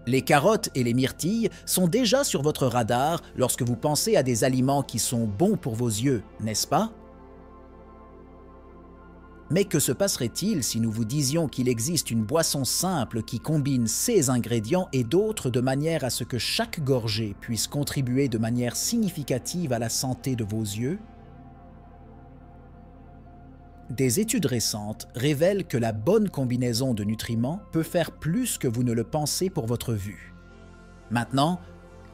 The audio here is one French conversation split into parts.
Les carottes et les myrtilles sont déjà sur votre radar lorsque vous pensez à des aliments qui sont bons pour vos yeux, n'est-ce pas? Mais que se passerait-il si nous vous disions qu'il existe une boisson simple qui combine ces ingrédients et d'autres de manière à ce que chaque gorgée puisse contribuer de manière significative à la santé de vos yeux? Des études récentes révèlent que la bonne combinaison de nutriments peut faire plus que vous ne le pensez pour votre vue. Maintenant,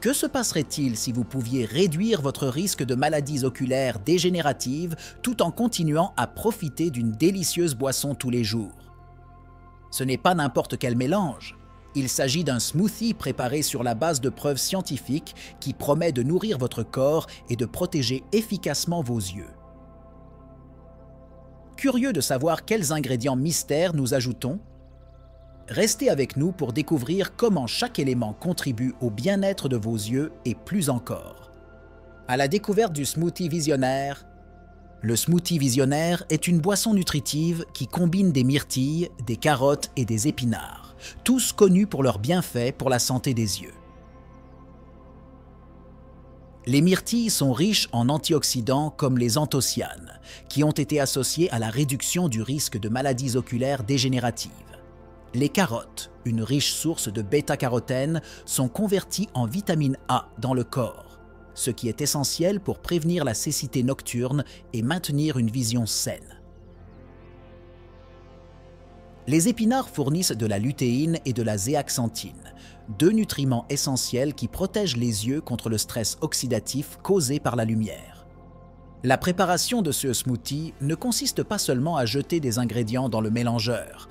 que se passerait-il si vous pouviez réduire votre risque de maladies oculaires dégénératives tout en continuant à profiter d'une délicieuse boisson tous les jours? Ce n'est pas n'importe quel mélange. Il s'agit d'un smoothie préparé sur la base de preuves scientifiques qui promet de nourrir votre corps et de protéger efficacement vos yeux. Curieux de savoir quels ingrédients mystères nous ajoutons? Restez avec nous pour découvrir comment chaque élément contribue au bien-être de vos yeux et plus encore. À la découverte du smoothie visionnaire. Le smoothie visionnaire est une boisson nutritive qui combine des myrtilles, des carottes et des épinards, tous connus pour leurs bienfaits pour la santé des yeux. Les myrtilles sont riches en antioxydants comme les anthocyanes, qui ont été associés à la réduction du risque de maladies oculaires dégénératives. Les carottes, une riche source de bêta-carotène, sont converties en vitamine A dans le corps, ce qui est essentiel pour prévenir la cécité nocturne et maintenir une vision saine. Les épinards fournissent de la lutéine et de la zéaxanthine, deux nutriments essentiels qui protègent les yeux contre le stress oxydatif causé par la lumière. La préparation de ce smoothie ne consiste pas seulement à jeter des ingrédients dans le mélangeur.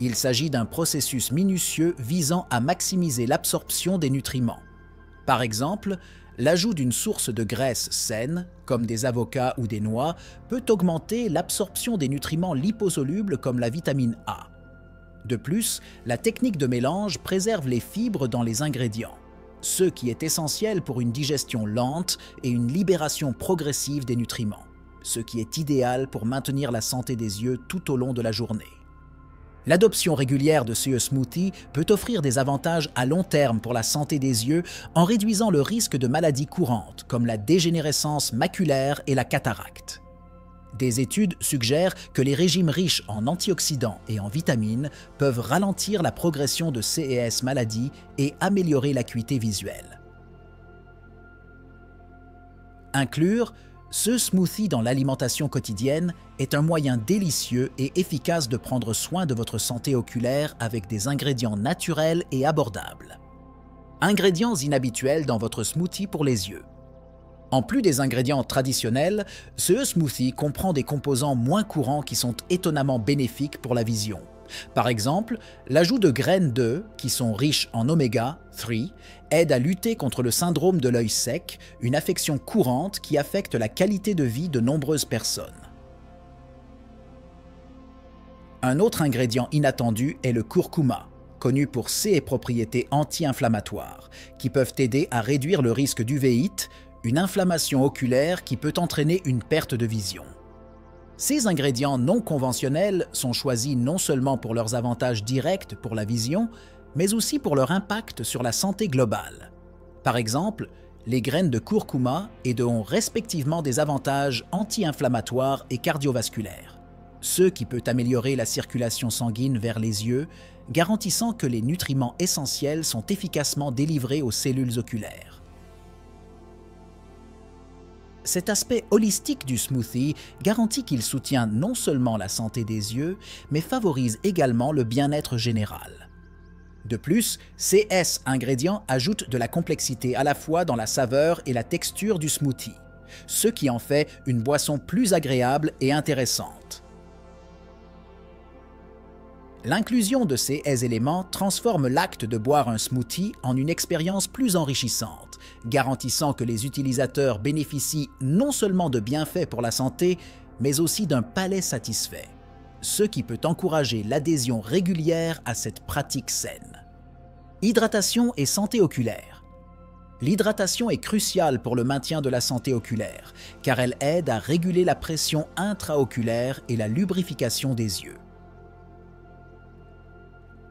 Il s'agit d'un processus minutieux visant à maximiser l'absorption des nutriments. Par exemple, l'ajout d'une source de graisse saine, comme des avocats ou des noix, peut augmenter l'absorption des nutriments liposolubles comme la vitamine A. De plus, la technique de mélange préserve les fibres dans les ingrédients, ce qui est essentiel pour une digestion lente et une libération progressive des nutriments, ce qui est idéal pour maintenir la santé des yeux tout au long de la journée. L'adoption régulière de ce smoothie peut offrir des avantages à long terme pour la santé des yeux en réduisant le risque de maladies courantes comme la dégénérescence maculaire et la cataracte. Des études suggèrent que les régimes riches en antioxydants et en vitamines peuvent ralentir la progression de ces maladies et améliorer l'acuité visuelle. Inclure ce smoothie dans l'alimentation quotidienne est un moyen délicieux et efficace de prendre soin de votre santé oculaire avec des ingrédients naturels et abordables. Ingrédients inhabituels dans votre smoothie pour les yeux. En plus des ingrédients traditionnels, ce smoothie comprend des composants moins courants qui sont étonnamment bénéfiques pour la vision. Par exemple, l'ajout de graines d'œufs, qui sont riches en oméga 3, aide à lutter contre le syndrome de l'œil sec, une affection courante qui affecte la qualité de vie de nombreuses personnes. Un autre ingrédient inattendu est le curcuma, connu pour ses propriétés anti-inflammatoires, qui peuvent aider à réduire le risque d'uvéite, une inflammation oculaire qui peut entraîner une perte de vision. Ces ingrédients non conventionnels sont choisis non seulement pour leurs avantages directs pour la vision, mais aussi pour leur impact sur la santé globale. Par exemple, les graines de curcuma ont respectivement des avantages anti-inflammatoires et cardiovasculaires, ce qui peut améliorer la circulation sanguine vers les yeux, garantissant que les nutriments essentiels sont efficacement délivrés aux cellules oculaires. Cet aspect holistique du smoothie garantit qu'il soutient non seulement la santé des yeux, mais favorise également le bien-être général. De plus, ces ingrédients ajoutent de la complexité à la fois dans la saveur et la texture du smoothie, ce qui en fait une boisson plus agréable et intéressante. L'inclusion de ces éléments transforme l'acte de boire un smoothie en une expérience plus enrichissante, garantissant que les utilisateurs bénéficient non seulement de bienfaits pour la santé, mais aussi d'un palais satisfait, ce qui peut encourager l'adhésion régulière à cette pratique saine. Hydratation et santé oculaire. L'hydratation est cruciale pour le maintien de la santé oculaire, car elle aide à réguler la pression intraoculaire et la lubrification des yeux.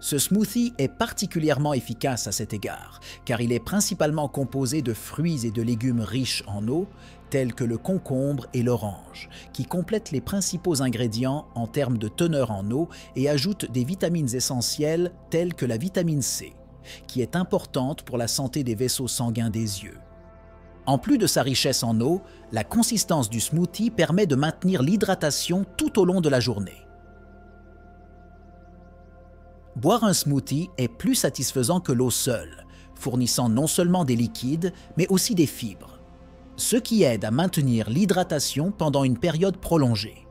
Ce smoothie est particulièrement efficace à cet égard, car il est principalement composé de fruits et de légumes riches en eau, tels que le concombre et l'orange, qui complètent les principaux ingrédients en termes de teneur en eau et ajoutent des vitamines essentielles telles que la vitamine C, qui est importante pour la santé des vaisseaux sanguins des yeux. En plus de sa richesse en eau, la consistance du smoothie permet de maintenir l'hydratation tout au long de la journée. Boire un smoothie est plus satisfaisant que l'eau seule, fournissant non seulement des liquides, mais aussi des fibres, ce qui aide à maintenir l'hydratation pendant une période prolongée.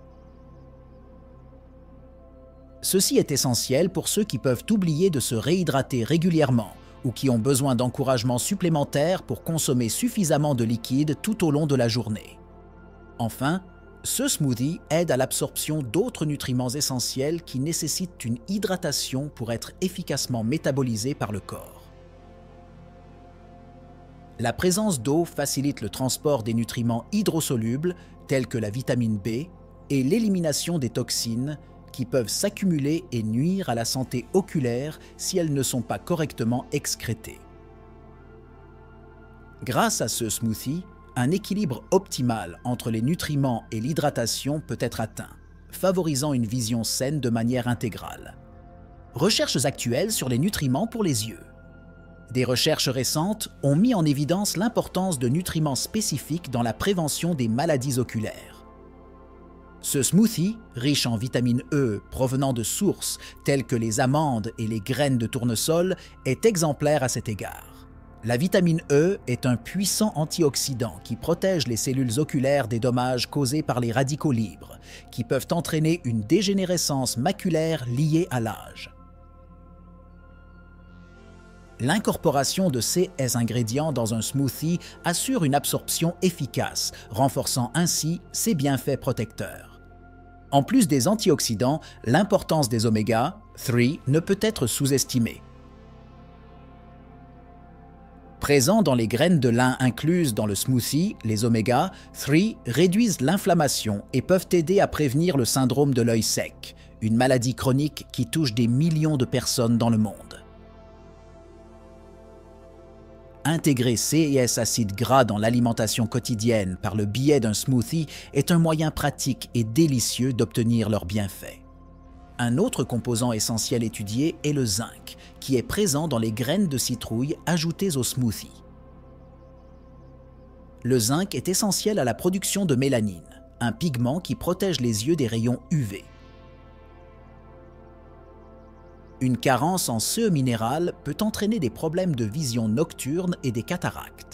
Ceci est essentiel pour ceux qui peuvent oublier de se réhydrater régulièrement ou qui ont besoin d'encouragement supplémentaire pour consommer suffisamment de liquide tout au long de la journée. Enfin, ce smoothie aide à l'absorption d'autres nutriments essentiels qui nécessitent une hydratation pour être efficacement métabolisés par le corps. La présence d'eau facilite le transport des nutriments hydrosolubles tels que la vitamine B et l'élimination des toxines qui peuvent s'accumuler et nuire à la santé oculaire si elles ne sont pas correctement excrétées. Grâce à ce smoothie, un équilibre optimal entre les nutriments et l'hydratation peut être atteint, favorisant une vision saine de manière intégrale. Recherches actuelles sur les nutriments pour les yeux. Des recherches récentes ont mis en évidence l'importance de nutriments spécifiques dans la prévention des maladies oculaires. Ce smoothie, riche en vitamine E provenant de sources telles que les amandes et les graines de tournesol, est exemplaire à cet égard. La vitamine E est un puissant antioxydant qui protège les cellules oculaires des dommages causés par les radicaux libres, qui peuvent entraîner une dégénérescence maculaire liée à l'âge. L'incorporation de ces ingrédients dans un smoothie assure une absorption efficace, renforçant ainsi ses bienfaits protecteurs. En plus des antioxydants, l'importance des oméga-3 ne peut être sous-estimée. Présents dans les graines de lin incluses dans le smoothie, les oméga-3 réduisent l'inflammation et peuvent aider à prévenir le syndrome de l'œil sec, une maladie chronique qui touche des millions de personnes dans le monde. Intégrer ces et S acides gras dans l'alimentation quotidienne par le biais d'un smoothie est un moyen pratique et délicieux d'obtenir leurs bienfaits. Un autre composant essentiel étudié est le zinc, qui est présent dans les graines de citrouille ajoutées au smoothie. Le zinc est essentiel à la production de mélanine, un pigment qui protège les yeux des rayons UV. Une carence en ce minéral peut entraîner des problèmes de vision nocturne et des cataractes.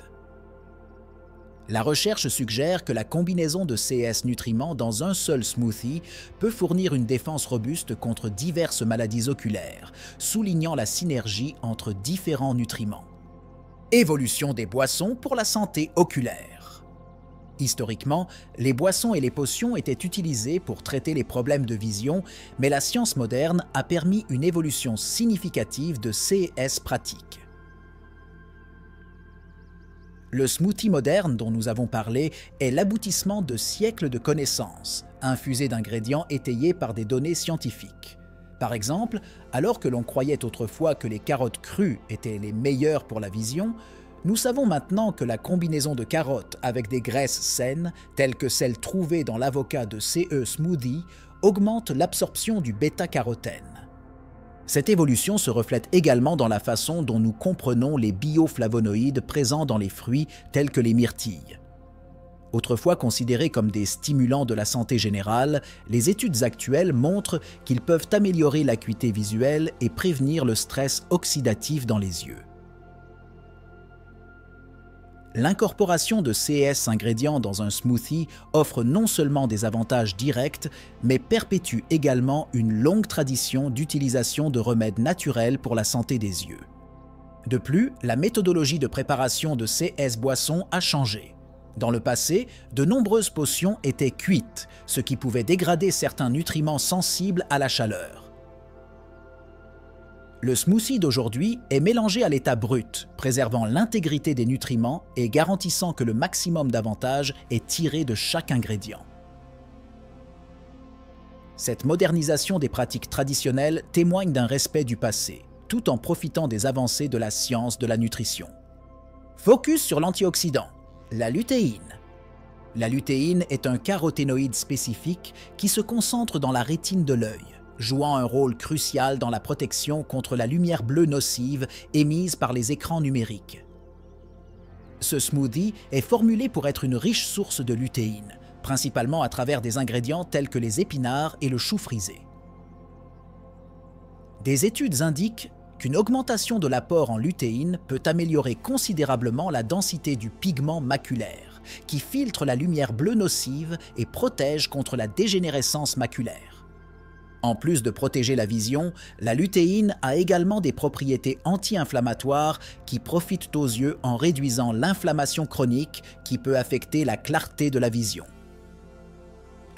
La recherche suggère que la combinaison de ces nutriments dans un seul smoothie peut fournir une défense robuste contre diverses maladies oculaires, soulignant la synergie entre différents nutriments. Évolution des boissons pour la santé oculaire. Historiquement, les boissons et les potions étaient utilisées pour traiter les problèmes de vision, mais la science moderne a permis une évolution significative de ces pratiques. Le smoothie moderne dont nous avons parlé est l'aboutissement de siècles de connaissances, infusées d'ingrédients étayés par des données scientifiques. Par exemple, alors que l'on croyait autrefois que les carottes crues étaient les meilleures pour la vision, nous savons maintenant que la combinaison de carottes avec des graisses saines, telles que celles trouvées dans l'avocat de CE Smoothie, augmente l'absorption du bêta-carotène. Cette évolution se reflète également dans la façon dont nous comprenons les bioflavonoïdes présents dans les fruits tels que les myrtilles. Autrefois considérés comme des stimulants de la santé générale, les études actuelles montrent qu'ils peuvent améliorer l'acuité visuelle et prévenir le stress oxydatif dans les yeux. L'incorporation de ces ingrédients dans un smoothie offre non seulement des avantages directs, mais perpétue également une longue tradition d'utilisation de remèdes naturels pour la santé des yeux. De plus, la méthodologie de préparation de ces boissons a changé. Dans le passé, de nombreuses potions étaient cuites, ce qui pouvait dégrader certains nutriments sensibles à la chaleur. Le smoothie d'aujourd'hui est mélangé à l'état brut, préservant l'intégrité des nutriments et garantissant que le maximum d'avantages est tiré de chaque ingrédient. Cette modernisation des pratiques traditionnelles témoigne d'un respect du passé, tout en profitant des avancées de la science de la nutrition. Focus sur l'antioxydant, la lutéine. La lutéine est un caroténoïde spécifique qui se concentre dans la rétine de l'œil, jouant un rôle crucial dans la protection contre la lumière bleue nocive émise par les écrans numériques. Ce smoothie est formulé pour être une riche source de lutéine, principalement à travers des ingrédients tels que les épinards et le chou frisé. Des études indiquent qu'une augmentation de l'apport en lutéine peut améliorer considérablement la densité du pigment maculaire, qui filtre la lumière bleue nocive et protège contre la dégénérescence maculaire. En plus de protéger la vision, la lutéine a également des propriétés anti-inflammatoires qui profitent aux yeux en réduisant l'inflammation chronique qui peut affecter la clarté de la vision.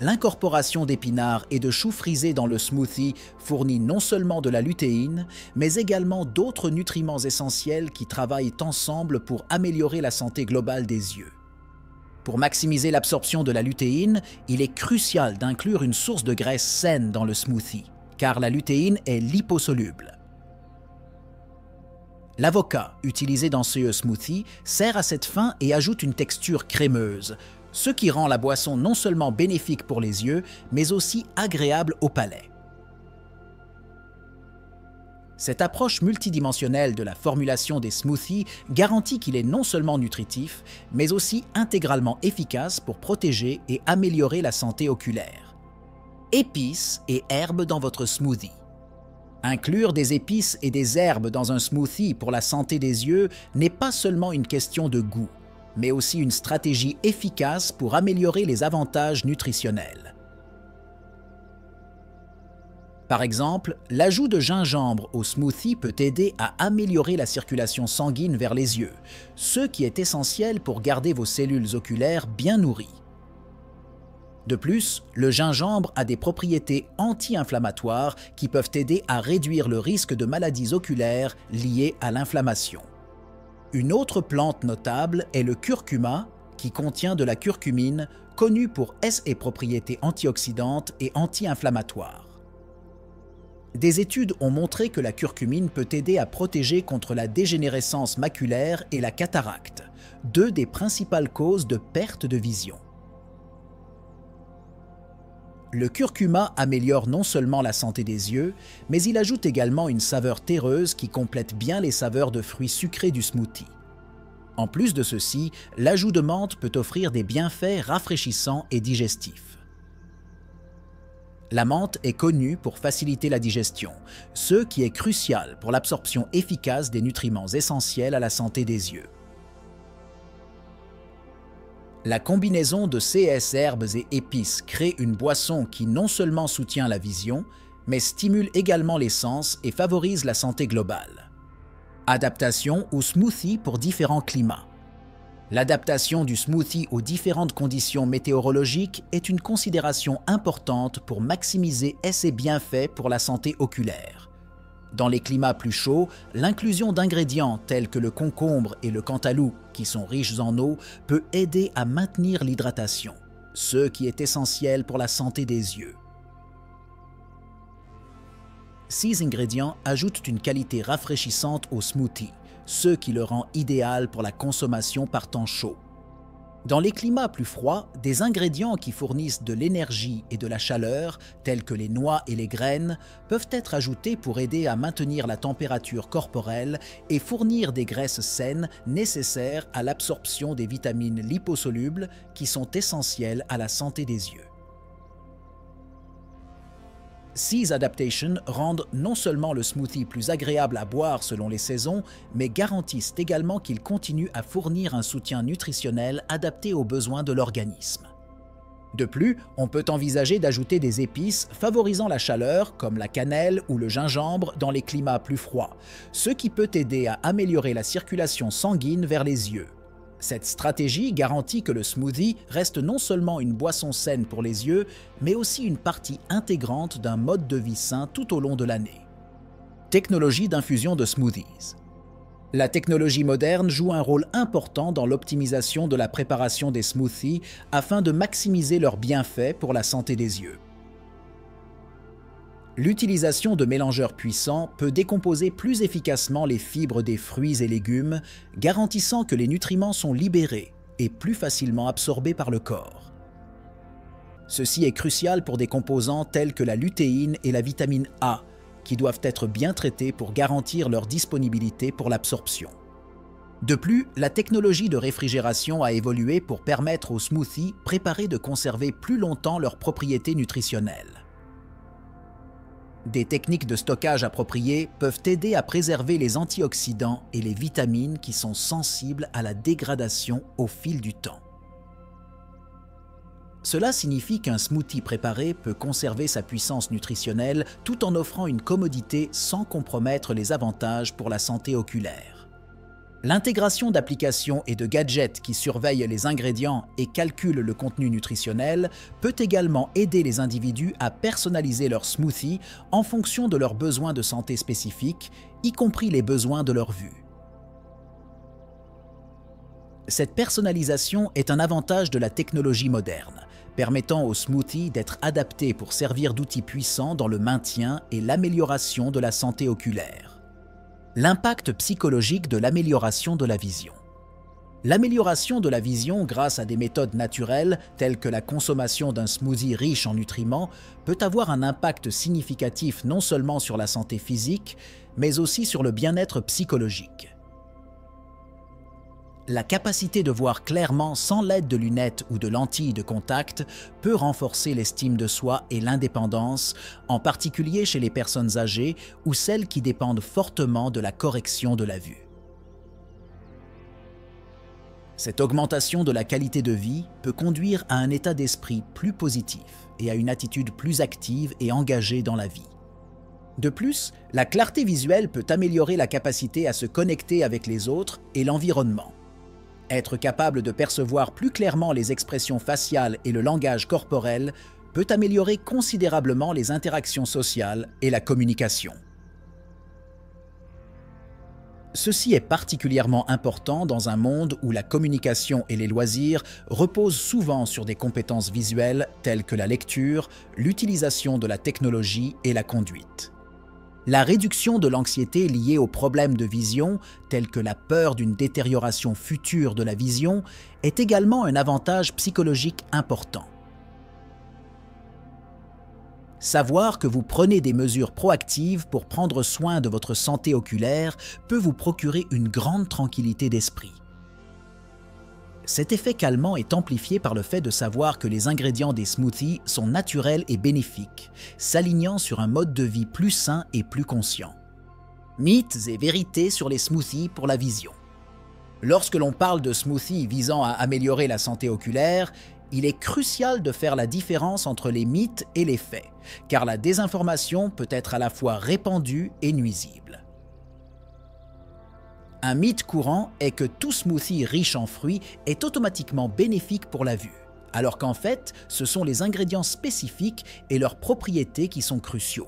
L'incorporation d'épinards et de choux frisés dans le smoothie fournit non seulement de la lutéine, mais également d'autres nutriments essentiels qui travaillent ensemble pour améliorer la santé globale des yeux. Pour maximiser l'absorption de la lutéine, il est crucial d'inclure une source de graisse saine dans le smoothie, car la lutéine est liposoluble. L'avocat utilisé dans ce smoothie sert à cette fin et ajoute une texture crémeuse, ce qui rend la boisson non seulement bénéfique pour les yeux, mais aussi agréable au palais. Cette approche multidimensionnelle de la formulation des smoothies garantit qu'il est non seulement nutritif, mais aussi intégralement efficace pour protéger et améliorer la santé oculaire. Épices et herbes dans votre smoothie. Inclure des épices et des herbes dans un smoothie pour la santé des yeux n'est pas seulement une question de goût, mais aussi une stratégie efficace pour améliorer les avantages nutritionnels. Par exemple, l'ajout de gingembre au smoothie peut aider à améliorer la circulation sanguine vers les yeux, ce qui est essentiel pour garder vos cellules oculaires bien nourries. De plus, le gingembre a des propriétés anti-inflammatoires qui peuvent aider à réduire le risque de maladies oculaires liées à l'inflammation. Une autre plante notable est le curcuma, qui contient de la curcumine, connue pour ses propriétés antioxydantes et anti-inflammatoires. Des études ont montré que la curcumine peut aider à protéger contre la dégénérescence maculaire et la cataracte, deux des principales causes de perte de vision. Le curcuma améliore non seulement la santé des yeux, mais il ajoute également une saveur terreuse qui complète bien les saveurs de fruits sucrés du smoothie. En plus de ceci, l'ajout de menthe peut offrir des bienfaits rafraîchissants et digestifs. La menthe est connue pour faciliter la digestion, ce qui est crucial pour l'absorption efficace des nutriments essentiels à la santé des yeux. La combinaison de ces herbes et épices crée une boisson qui non seulement soutient la vision, mais stimule également les sens et favorise la santé globale. Adaptation au smoothie pour différents climats. L'adaptation du smoothie aux différentes conditions météorologiques est une considération importante pour maximiser ses bienfaits pour la santé oculaire. Dans les climats plus chauds, l'inclusion d'ingrédients tels que le concombre et le cantaloupe, qui sont riches en eau, peut aider à maintenir l'hydratation, ce qui est essentiel pour la santé des yeux. Ces ingrédients ajoutent une qualité rafraîchissante au smoothie, ce qui le rend idéal pour la consommation par temps chaud. Dans les climats plus froids, des ingrédients qui fournissent de l'énergie et de la chaleur, tels que les noix et les graines, peuvent être ajoutés pour aider à maintenir la température corporelle et fournir des graisses saines nécessaires à l'absorption des vitamines liposolubles qui sont essentielles à la santé des yeux. Ces adaptations rendent non seulement le smoothie plus agréable à boire selon les saisons, mais garantissent également qu'il continue à fournir un soutien nutritionnel adapté aux besoins de l'organisme. De plus, on peut envisager d'ajouter des épices favorisant la chaleur, comme la cannelle ou le gingembre dans les climats plus froids, ce qui peut aider à améliorer la circulation sanguine vers les yeux. Cette stratégie garantit que le smoothie reste non seulement une boisson saine pour les yeux, mais aussi une partie intégrante d'un mode de vie sain tout au long de l'année. Technologie d'infusion de smoothies. La technologie moderne joue un rôle important dans l'optimisation de la préparation des smoothies afin de maximiser leurs bienfaits pour la santé des yeux. L'utilisation de mélangeurs puissants peut décomposer plus efficacement les fibres des fruits et légumes, garantissant que les nutriments sont libérés et plus facilement absorbés par le corps. Ceci est crucial pour des composants tels que la lutéine et la vitamine A, qui doivent être bien traités pour garantir leur disponibilité pour l'absorption. De plus, la technologie de réfrigération a évolué pour permettre aux smoothies préparés de conserver plus longtemps leurs propriétés nutritionnelles. Des techniques de stockage appropriées peuvent aider à préserver les antioxydants et les vitamines qui sont sensibles à la dégradation au fil du temps. Cela signifie qu'un smoothie préparé peut conserver sa puissance nutritionnelle tout en offrant une commodité sans compromettre les avantages pour la santé oculaire. L'intégration d'applications et de gadgets qui surveillent les ingrédients et calculent le contenu nutritionnel peut également aider les individus à personnaliser leur smoothie en fonction de leurs besoins de santé spécifiques, y compris les besoins de leur vue. Cette personnalisation est un avantage de la technologie moderne, permettant aux smoothies d'être adaptés pour servir d'outils puissants dans le maintien et l'amélioration de la santé oculaire. L'impact psychologique de l'amélioration de la vision. L'amélioration de la vision grâce à des méthodes naturelles telles que la consommation d'un smoothie riche en nutriments peut avoir un impact significatif non seulement sur la santé physique, mais aussi sur le bien-être psychologique. La capacité de voir clairement sans l'aide de lunettes ou de lentilles de contact peut renforcer l'estime de soi et l'indépendance, en particulier chez les personnes âgées ou celles qui dépendent fortement de la correction de la vue. Cette augmentation de la qualité de vie peut conduire à un état d'esprit plus positif et à une attitude plus active et engagée dans la vie. De plus, la clarté visuelle peut améliorer la capacité à se connecter avec les autres et l'environnement. Être capable de percevoir plus clairement les expressions faciales et le langage corporel peut améliorer considérablement les interactions sociales et la communication. Ceci est particulièrement important dans un monde où la communication et les loisirs reposent souvent sur des compétences visuelles telles que la lecture, l'utilisation de la technologie et la conduite. La réduction de l'anxiété liée aux problèmes de vision, tels que la peur d'une détérioration future de la vision, est également un avantage psychologique important. Savoir que vous prenez des mesures proactives pour prendre soin de votre santé oculaire peut vous procurer une grande tranquillité d'esprit. Cet effet calmant est amplifié par le fait de savoir que les ingrédients des smoothies sont naturels et bénéfiques, s'alignant sur un mode de vie plus sain et plus conscient. Mythes et vérités sur les smoothies pour la vision. Lorsque l'on parle de smoothies visant à améliorer la santé oculaire, il est crucial de faire la différence entre les mythes et les faits, car la désinformation peut être à la fois répandue et nuisible. Un mythe courant est que tout smoothie riche en fruits est automatiquement bénéfique pour la vue, alors qu'en fait, ce sont les ingrédients spécifiques et leurs propriétés qui sont cruciaux.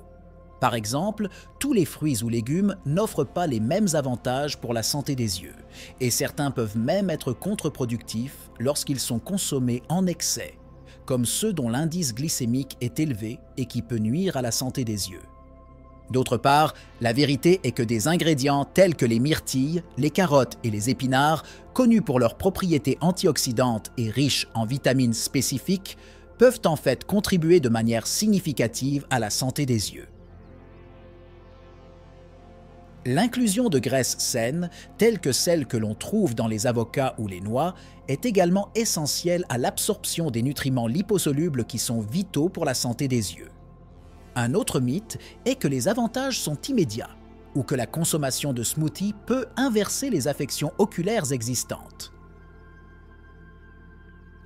Par exemple, tous les fruits ou légumes n'offrent pas les mêmes avantages pour la santé des yeux, et certains peuvent même être contre-productifs lorsqu'ils sont consommés en excès, comme ceux dont l'indice glycémique est élevé et qui peut nuire à la santé des yeux. D'autre part, la vérité est que des ingrédients tels que les myrtilles, les carottes et les épinards, connus pour leurs propriétés antioxydantes et riches en vitamines spécifiques, peuvent en fait contribuer de manière significative à la santé des yeux. L'inclusion de graisses saines, telles que celles que l'on trouve dans les avocats ou les noix, est également essentielle à l'absorption des nutriments liposolubles qui sont vitaux pour la santé des yeux. Un autre mythe est que les avantages sont immédiats ou que la consommation de smoothies peut inverser les affections oculaires existantes.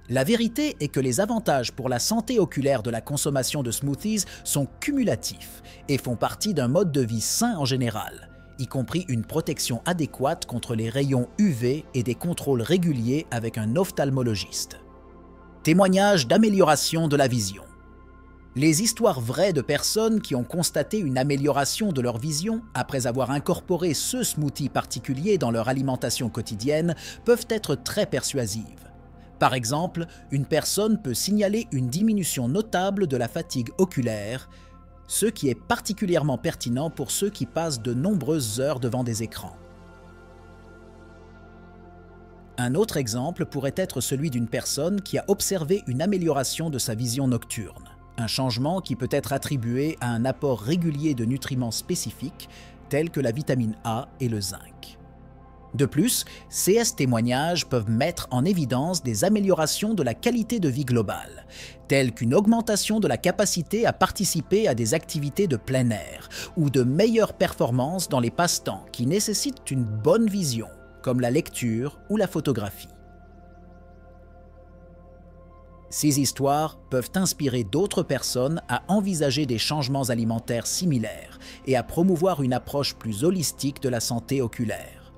La vérité est que les avantages pour la santé oculaire de la consommation de smoothies sont cumulatifs et font partie d'un mode de vie sain en général, y compris une protection adéquate contre les rayons UV et des contrôles réguliers avec un ophtalmologiste. Témoignage d'amélioration de la vision. Les histoires vraies de personnes qui ont constaté une amélioration de leur vision après avoir incorporé ce smoothie particulier dans leur alimentation quotidienne peuvent être très persuasives. Par exemple, une personne peut signaler une diminution notable de la fatigue oculaire, ce qui est particulièrement pertinent pour ceux qui passent de nombreuses heures devant des écrans. Un autre exemple pourrait être celui d'une personne qui a observé une amélioration de sa vision nocturne, un changement qui peut être attribué à un apport régulier de nutriments spécifiques tels que la vitamine A et le zinc. De plus, ces témoignages peuvent mettre en évidence des améliorations de la qualité de vie globale, telles qu'une augmentation de la capacité à participer à des activités de plein air ou de meilleures performances dans les passe-temps qui nécessitent une bonne vision, comme la lecture ou la photographie. Ces histoires peuvent inspirer d'autres personnes à envisager des changements alimentaires similaires et à promouvoir une approche plus holistique de la santé oculaire.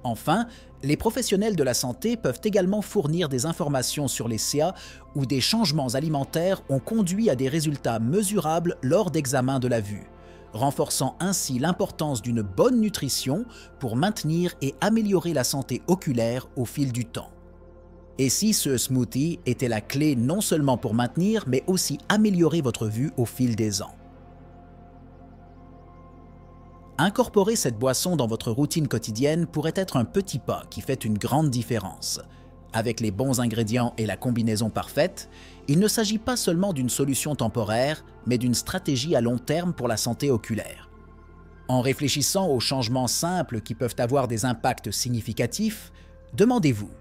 Enfin, les professionnels de la santé peuvent également fournir des informations sur les CA où des changements alimentaires ont conduit à des résultats mesurables lors d'examens de la vue, renforçant ainsi l'importance d'une bonne nutrition pour maintenir et améliorer la santé oculaire au fil du temps. Et si ce smoothie était la clé non seulement pour maintenir, mais aussi améliorer votre vue au fil des ans? Incorporer cette boisson dans votre routine quotidienne pourrait être un petit pas qui fait une grande différence. Avec les bons ingrédients et la combinaison parfaite, il ne s'agit pas seulement d'une solution temporaire, mais d'une stratégie à long terme pour la santé oculaire. En réfléchissant aux changements simples qui peuvent avoir des impacts significatifs, demandez-vous: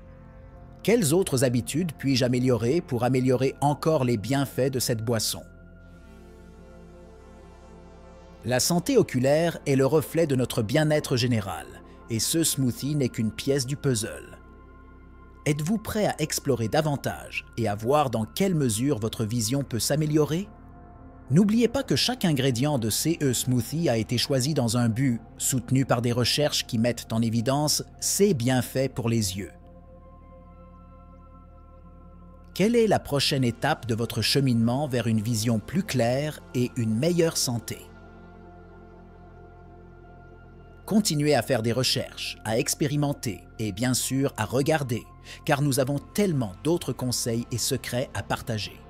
quelles autres habitudes puis-je améliorer pour améliorer encore les bienfaits de cette boisson? La santé oculaire est le reflet de notre bien-être général, et ce smoothie n'est qu'une pièce du puzzle. Êtes-vous prêt à explorer davantage et à voir dans quelle mesure votre vision peut s'améliorer? N'oubliez pas que chaque ingrédient de CE Smoothie a été choisi dans un but, soutenu par des recherches qui mettent en évidence ses bienfaits pour les yeux. Quelle est la prochaine étape de votre cheminement vers une vision plus claire et une meilleure santé? Continuez à faire des recherches, à expérimenter et bien sûr à regarder, car nous avons tellement d'autres conseils et secrets à partager.